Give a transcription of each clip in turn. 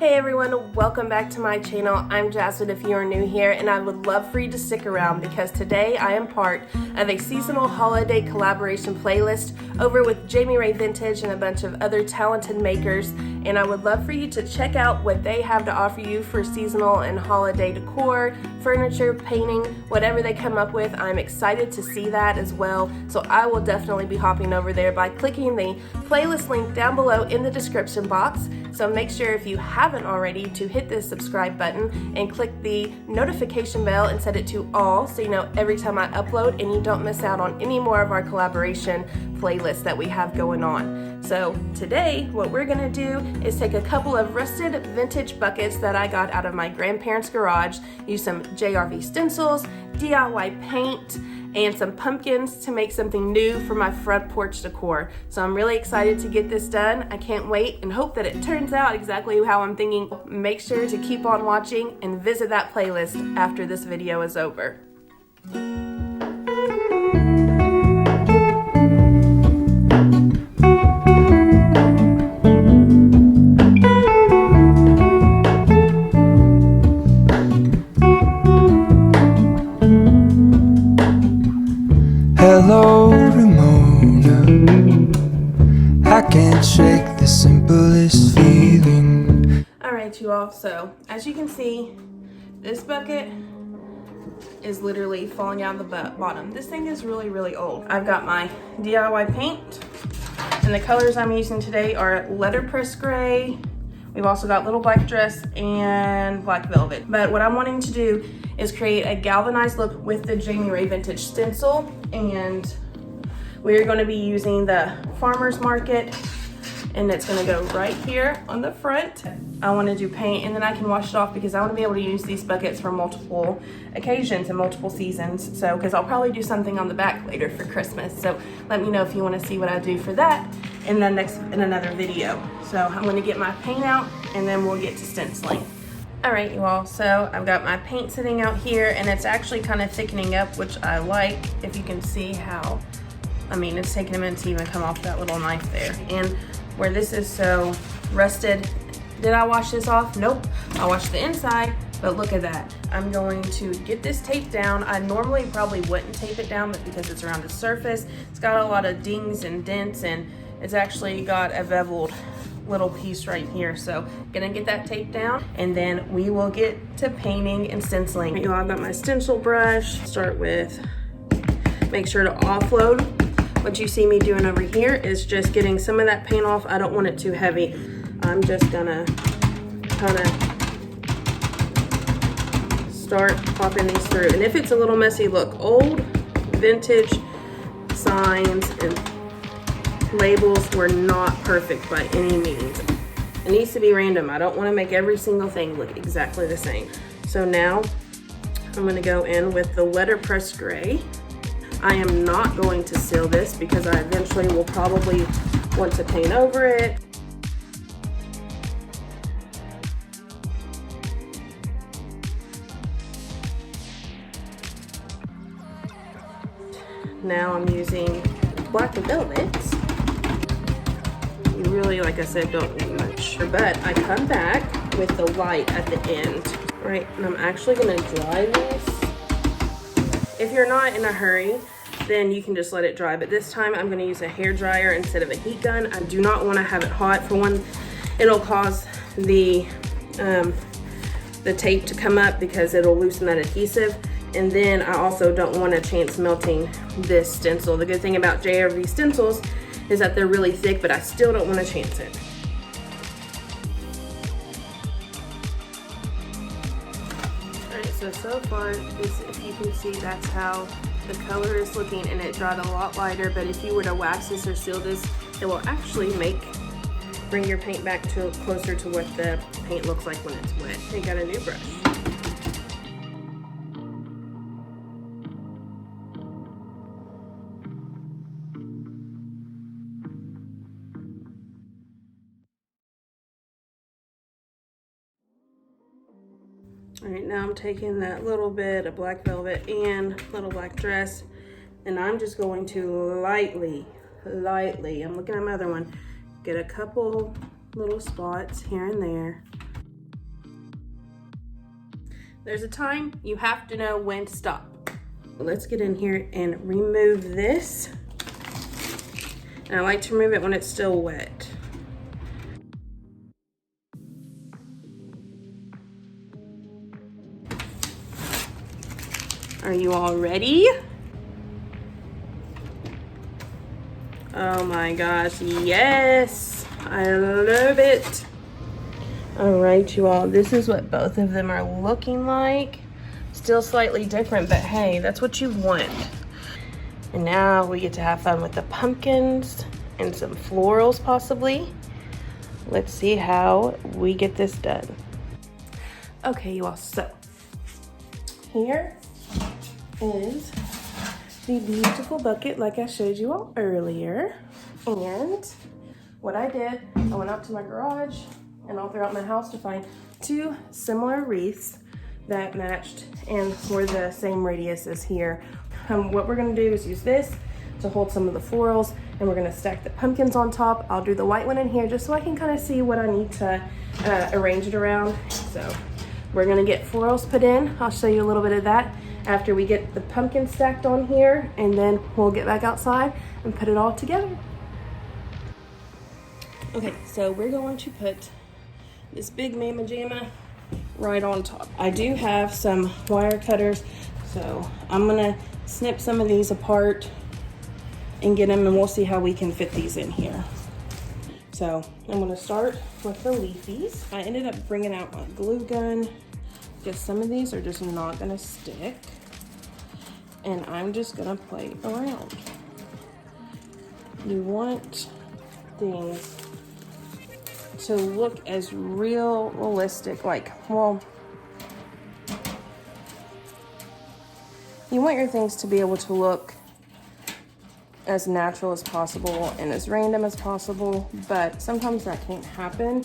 Hey everyone, welcome back to my channel. I'm Jasmine if you are new here, and I would love for you to stick around because today I am part of a seasonal holiday collaboration playlist over with Jamie Ray Vintage and a bunch of other talented makers, and I would love for you to check out what they have to offer you for seasonal and holiday decor, furniture, painting, whatever they come up with. I'm excited to see that as well, so I will definitely be hopping over there by clicking the playlist link down below in the description box. So make sure if you haven't already to hit the subscribe button and click the notification bell and set it to all so you know every time I upload and you don't miss out on any more of our collaboration playlists that we have going on. So today what we're gonna do is take a couple of rusted vintage buckets that I got out of my grandparents' garage, use some JRV Stencils, DIY paint, and some pumpkins to make something new for my front porch decor. So I'm really excited to get this done. I can't wait and hope that it turns out exactly how I'm thinking. Make sure to keep on watching and visit that playlist after this video is over. Hello, Ramona. I can't shake the simplest feeling. Alright you all, so as you can see, this bucket is literally falling out of the bottom. This thing is really old. I've got my DIY paint, and the colors I'm using today are Letterpress Grey. We've also got Little Black Dress and Black Velvet. But what I'm wanting to do is create a galvanized look with the Jamie Ray Vintage Stencil, and we're going to be using the Farmer's Market, and it's going to go right here on the front. I want to do paint, and then I can wash it off because I want to be able to use these buckets for multiple occasions and multiple seasons. So, because I'll probably do something on the back later for Christmas. So let me know if you want to see what I do for that in another video. So I'm going to get my paint out, and then we'll get to stenciling. All right, you all, so I've got my paint sitting out here, and it's actually kind of thickening up, which I like. If you can see how, I mean, it's taking a minute to even come off that little knife there. And where this is so rusted, did I wash this off? Nope, I washed the inside, but look at that. I'm going to get this taped down. I normally probably wouldn't tape it down, but because it's around the surface, it's got a lot of dings and dents, and it's actually got a beveled little piece right here. So gonna get that taped down, and then we will get to painting and stenciling. You know, I've got my stencil brush. Start with, make sure to offload. What you see me doing over here is just getting some of that paint off. I don't want it too heavy. I'm just gonna kind of start popping these through. And if it's a little messy, look, old vintage signs and labels were not perfect by any means. It needs to be random. I don't want to make every single thing look exactly the same. So now I'm going to go in with the Letterpress Grey. I am not going to seal this because I eventually will probably want to paint over it. Now I'm using Black Velvet. You really, like I said, don't need much. But I come back with the light at the end. All right, and I'm actually gonna dry this. If you're not in a hurry, then you can just let it dry. But this time I'm gonna use a hair dryer instead of a heat gun. I do not wanna have it hot. For one, it'll cause the tape to come up because it'll loosen that adhesive. And then I also don't want a chance melting this stencil. The good thing about JRV stencils is that they're really thick, but I still don't want to chance it. Alright, so far, if you can see, that's how the color is looking, and it dried a lot lighter, but if you were to wax this or seal this, it will actually bring your paint back to closer to what the paint looks like when it's wet. You got a new brush. All right, now I'm taking that little bit of Black Velvet and Little Black Dress, and I'm just going to lightly, I'm looking at my other one, get a couple little spots here and there. There's a time you have to know when to stop. Let's get in here and remove this. And I like to remove it when it's still wet. Are you all ready? Oh my gosh, yes! I love it. All right, you all, this is what both of them are looking like. Still slightly different, but hey, that's what you want. And now we get to have fun with the pumpkins and some florals possibly. Let's see how we get this done. Okay, you all, so here is the beautiful bucket like I showed you all earlier. And what I did, I went out to my garage and all throughout my house to find 2 similar wreaths that matched and were the same radius as here. What we're gonna do is use this to hold some of the florals, and we're gonna stack the pumpkins on top. I'll do the white one in here just so I can kind of see what I need to arrange it around. So we're gonna get florals put in. I'll show you a little bit of that after we get the pumpkin stacked on here, and then we'll get back outside and put it all together. Okay, so we're going to put this big mamma jamma right on top. I do have some wire cutters, so I'm gonna snip some of these apart and get them, and we'll see how we can fit these in here. So I'm gonna start with the leafies. I ended up bringing out my glue gun because some of these are just not gonna stick, and I'm just gonna play around. You want things to look as realistic, like, well, you want your things to be able to look as natural as possible and as random as possible, but sometimes that can't happen.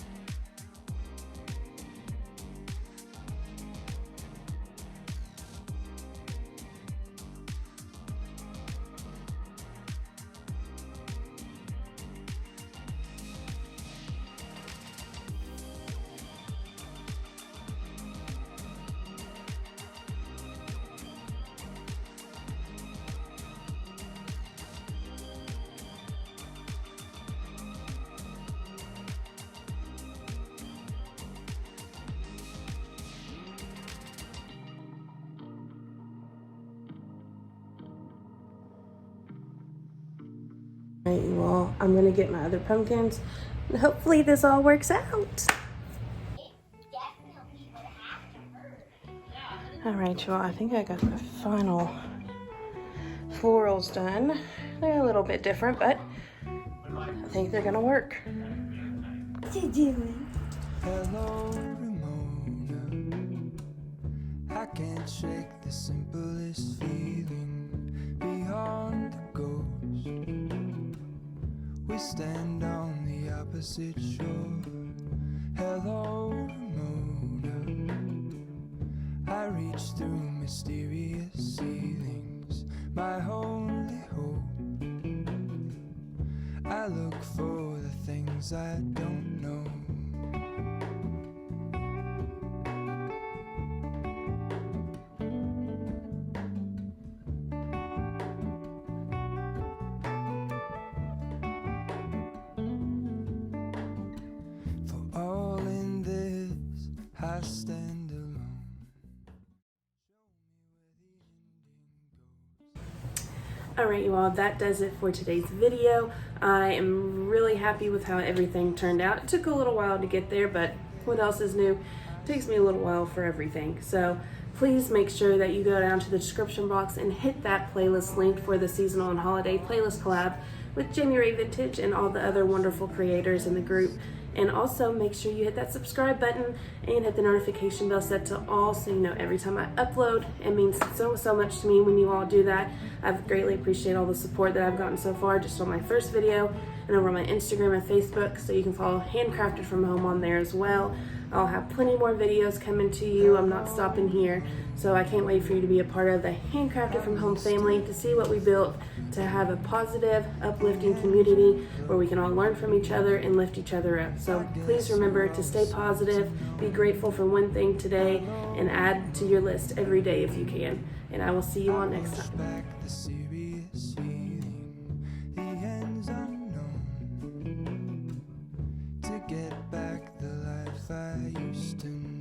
All right, you all, I'm gonna get my other pumpkins, and hopefully this all works out. All right, you all, I think I got the final florals done. They're a little bit different, but I think they're gonna work. What you doing? Hello, Ramona. I can't shake the simplest feeling beyond the ghost. We stand on the opposite shore. Hello, Ramona. I reach through mysterious ceilings, my only hope. I look for the things I don't know. For all in this, I stand alone. All right, you all, that does it for today's video. I am really happy with how everything turned out. It took a little while to get there, but what else is new? It takes me a little while for everything. So please make sure that you go down to the description box and hit that playlist link for the seasonal and holiday playlist collab with Jamie Ray Vintage and all the other wonderful creators in the group. And also make sure you hit that subscribe button and hit the notification bell set to all so you know every time I upload. It means so much to me when you all do that. I've greatly appreciated all the support that I've gotten so far just on my first video. and over on my Instagram and Facebook, so you can follow Handcrafted from Home on there as well. I'll have plenty more videos coming to you. I'm not stopping here, so I can't wait for you to be a part of the Handcrafted from Home family, to see what we built, to have a positive, uplifting community where we can all learn from each other and lift each other up. So please remember to stay positive, be grateful for one thing today, and add to your list every day if you can. And I will see you all next time. back the serious feeling, the ends unknown, to get back the life I used to know.